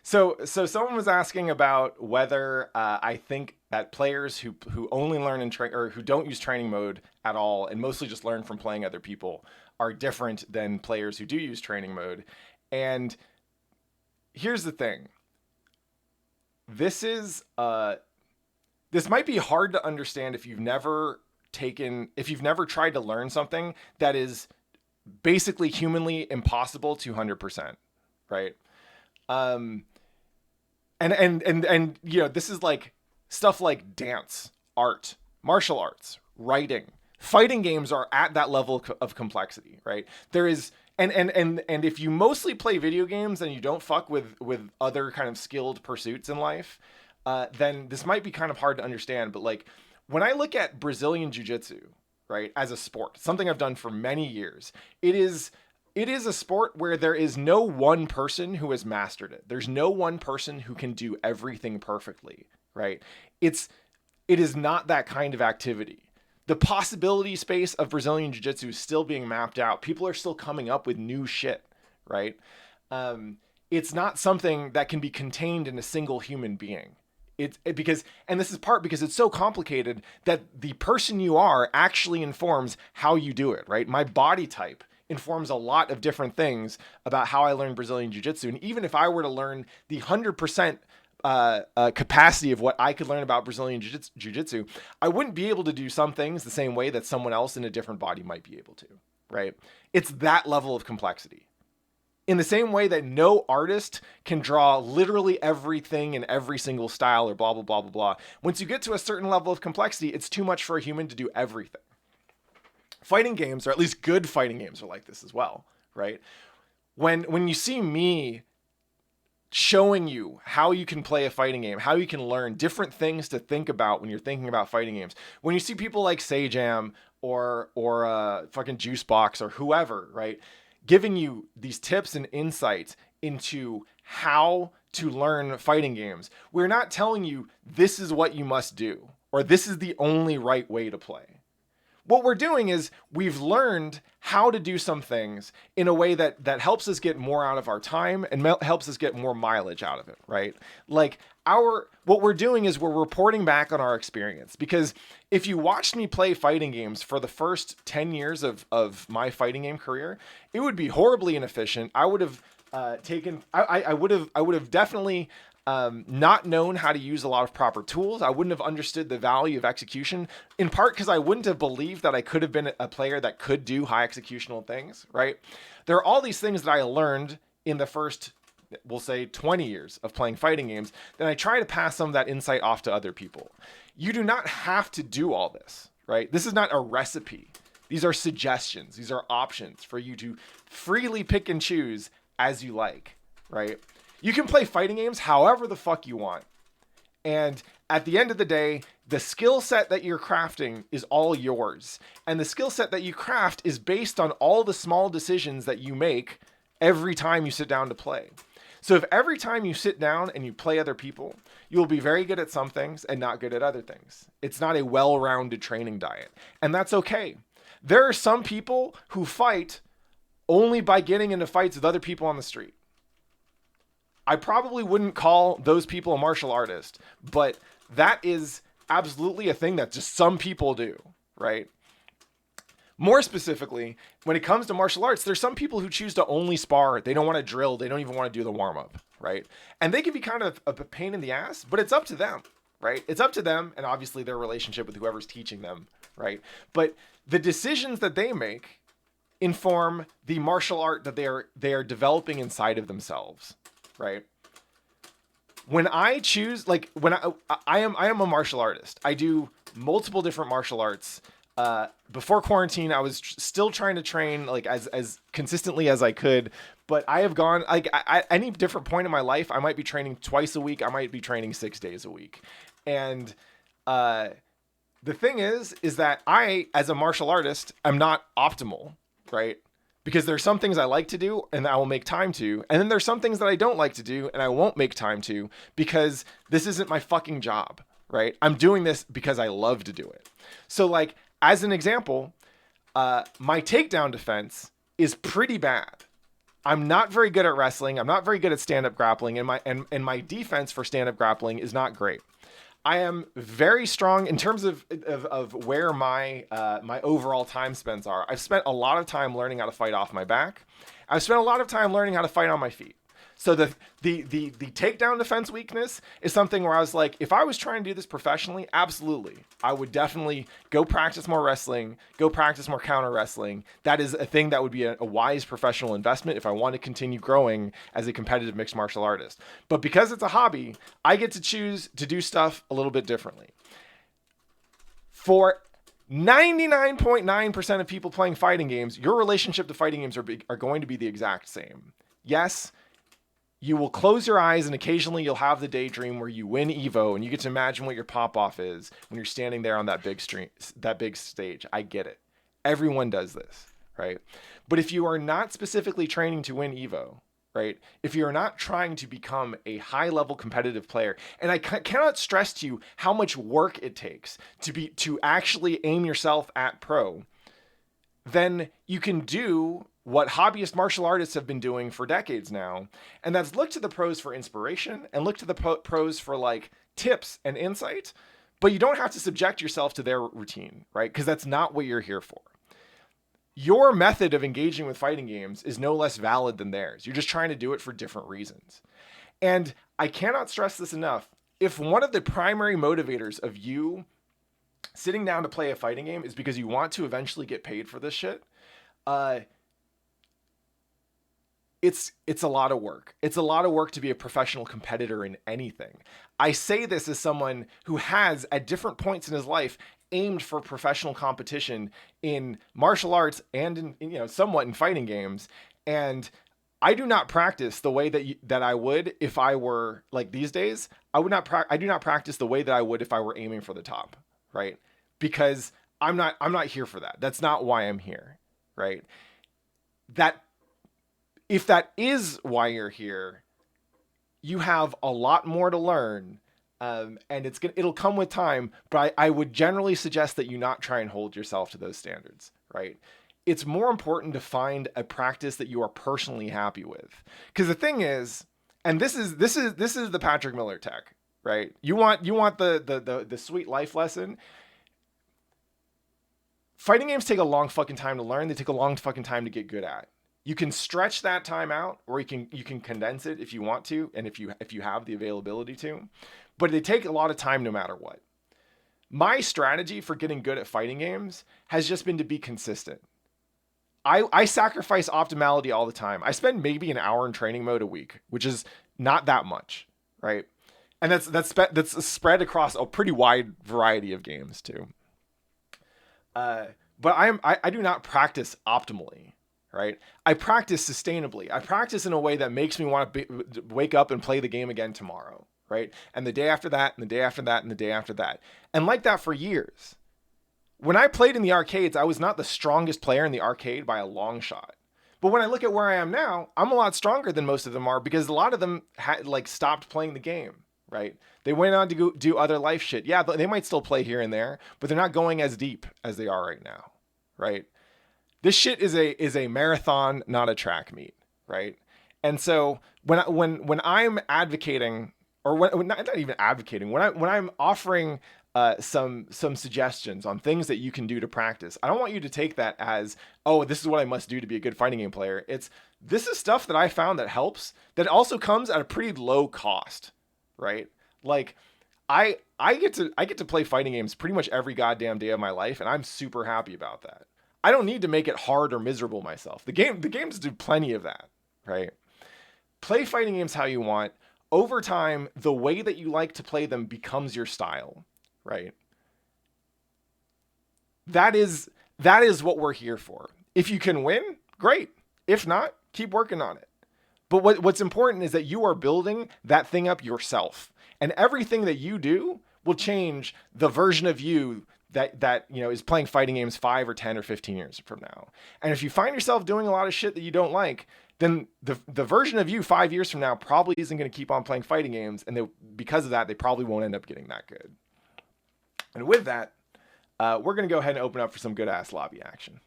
So someone was asking about whether I think that players who only learn in train or who don't use training mode at all and mostly just learn from playing other people are different than players who do use training mode. And here's the thing. This is this might be hard to understand if you've never tried to learn something that is basically humanly impossible to 100%, right? Um, and this is like stuff like dance, art, martial arts, writing, fighting games are at that level of complexity, right? There is and if you mostly play video games and you don't fuck with other kind of skilled pursuits in life, then this might be kind of hard to understand. But like when I look at Brazilian jiu-jitsu, right, as a sport, something I've done for many years, it is a sport where there is no one person who has mastered it. There's no one person who can do everything perfectly, right? It is not that kind of activity. The possibility space of Brazilian Jiu-Jitsu is still being mapped out. People are still coming up with new shit, right? It's not something that can be contained in a single human being. Because, and this is part because it's so complicated that the person you are actually informs how you do it, right? My body type informs a lot of different things about how I learn Brazilian Jiu-Jitsu. And even if I were to learn the 100% capacity of what I could learn about Brazilian Jiu-Jitsu, I wouldn't be able to do some things the same way that someone else in a different body might be able to, right? It's that level of complexity. In the same way that no artist can draw literally everything in every single style or blah, blah, blah, blah, blah. Once you get to a certain level of complexity, it's too much for a human to do everything. Fighting games, or at least good fighting games, are like this as well, right? When you see me showing you how you can play a fighting game, how you can learn different things to think about when you're thinking about fighting games. When you see people like Sajam or fucking Juicebox or whoever, right, giving you these tips and insights into how to learn fighting games, we're not telling you this is what you must do or this is the only right way to play. What we're doing is we've learned how to do some things in a way that helps us get more out of our time and helps us get more mileage out of it, right? Like what we're doing is we're reporting back on our experience, because if you watched me play fighting games for the first 10 years of my fighting game career, it would be horribly inefficient. I would have I would have definitely not known how to use a lot of proper tools. I wouldn't have understood the value of execution, in part because I wouldn't have believed that I could have been a player that could do high executional things, right? There are all these things that I learned in the first, we'll say, 20 years of playing fighting games. Then I try to pass some of that insight off to other people. You do not have to do all this, right? This is not a recipe. These are suggestions. These are options for you to freely pick and choose as you like, right? You can play fighting games however the fuck you want. And at the end of the day, the skill set that you're crafting is all yours. And the skill set that you craft is based on all the small decisions that you make every time you sit down to play. So if every time you sit down and you play other people, you'll be very good at some things and not good at other things. It's not a well-rounded training diet. And that's okay. There are some people who fight only by getting into fights with other people on the street. I probably wouldn't call those people a martial artist, but that is absolutely a thing that just some people do, right? More specifically, when it comes to martial arts, there's some people who choose to only spar. They don't want to drill. They don't even want to do the warm-up, right? And they can be kind of a pain in the ass, but it's up to them, right? It's up to them, and obviously their relationship with whoever's teaching them, right? But the decisions that they make inform the martial art that they are developing inside of themselves, right? When I choose, like when I am a martial artist. I do multiple different martial arts. Before quarantine, I was still trying to train like as consistently as I could, but I have gone like at any different point in my life, I might be training twice a week. I might be training 6 days a week. And the thing is that I, as a martial artist, am not optimal, right? Because there's some things I like to do and I will make time to. And then there's some things that I don't like to do and I won't make time to because this isn't my fucking job, right? I'm doing this because I love to do it. So like, as an example, my takedown defense is pretty bad. I'm not very good at wrestling. I'm not very good at stand-up grappling, and my defense for stand-up grappling is not great. I am very strong in terms of where my overall time spends are. I've spent a lot of time learning how to fight off my back. I've spent a lot of time learning how to fight on my feet. So the takedown defense weakness is something where I was like, if I was trying to do this professionally, absolutely, I would definitely go practice more wrestling, go practice more counter wrestling. That is a thing that would be a wise professional investment if I want to continue growing as a competitive mixed martial artist. But because it's a hobby, I get to choose to do stuff a little bit differently. For 99.9% of people playing fighting games, your relationship to fighting games are going to be the exact same. Yes, you will close your eyes and occasionally you'll have the daydream where you win Evo and you get to imagine what your pop-off is when you're standing there on that big stage. I get it. Everyone does this, right? But if you are not specifically training to win Evo, right? If you're not trying to become a high-level competitive player, and I cannot stress to you how much work it takes to actually aim yourself at pro, then you can do what hobbyist martial artists have been doing for decades now, and that's look to the pros for inspiration and look to the pros for like tips and insight, but you don't have to subject yourself to their routine, right? Because that's not what you're here for. Your method of engaging with fighting games is no less valid than theirs. You're just trying to do it for different reasons. And I cannot stress this enough. If one of the primary motivators of you sitting down to play a fighting game is because you want to eventually get paid for this shit, it's a lot of work. It's a lot of work to be a professional competitor in anything. I say this as someone who has, at different points in his life, aimed for professional competition in martial arts and in somewhat in fighting games. And I do not practice the way that I would if I were like these days. I do not practice the way that I would if I were aiming for the top, right? Because I'm not here for that. That's not why I'm here, right? If that is why you're here, you have a lot more to learn, and it'll come with time. But I would generally suggest that you not try and hold yourself to those standards, right? It's more important to find a practice that you are personally happy with, because the thing is, and this is the Patrick Miller tech, right? You want the sweet life lesson. Fighting games take a long fucking time to learn. They take a long fucking time to get good at. You can stretch that time out, or you can condense it if you want to, and if you have the availability to. But they take a lot of time no matter what. My strategy for getting good at fighting games has just been to be consistent. I sacrifice optimality all the time. I spend maybe an hour in training mode a week, which is not that much, right? And that's spread across a pretty wide variety of games too. But I do not practice optimally. Right? I practice sustainably. I practice in a way that makes me want to wake up and play the game again tomorrow, right? And the day after that, and the day after that, and the day after that. And like that for years. When I played in the arcades, I was not the strongest player in the arcade by a long shot. But when I look at where I am now, I'm a lot stronger than most of them are, because a lot of them had stopped playing the game, right? They went on to go do other life shit. Yeah, they might still play here and there, but they're not going as deep as they are right now, right? This shit is a marathon, not a track meet, right? And so when I'm advocating, or when not even advocating, when I'm offering some suggestions on things that you can do to practice, I don't want you to take that as, oh, this is what I must do to be a good fighting game player. This is stuff that I found that helps, that also comes at a pretty low cost, right? Like I get to play fighting games pretty much every goddamn day of my life, and I'm super happy about that. I don't need to make it hard or miserable myself. The games do plenty of that, right? Play fighting games how you want. Over time, the way that you like to play them becomes your style, right? That is what we're here for. If you can win, great. If not, keep working on it. But what's important is that you are building that thing up yourself. And everything that you do will change the version of you that is playing fighting games 5 or 10 or 15 years from now. And if you find yourself doing a lot of shit that you don't like, then the version of you 5 years from now probably isn't going to keep on playing fighting games, and because of that, they probably won't end up getting that good. And with that, we're going to go ahead and open up for some good ass lobby action.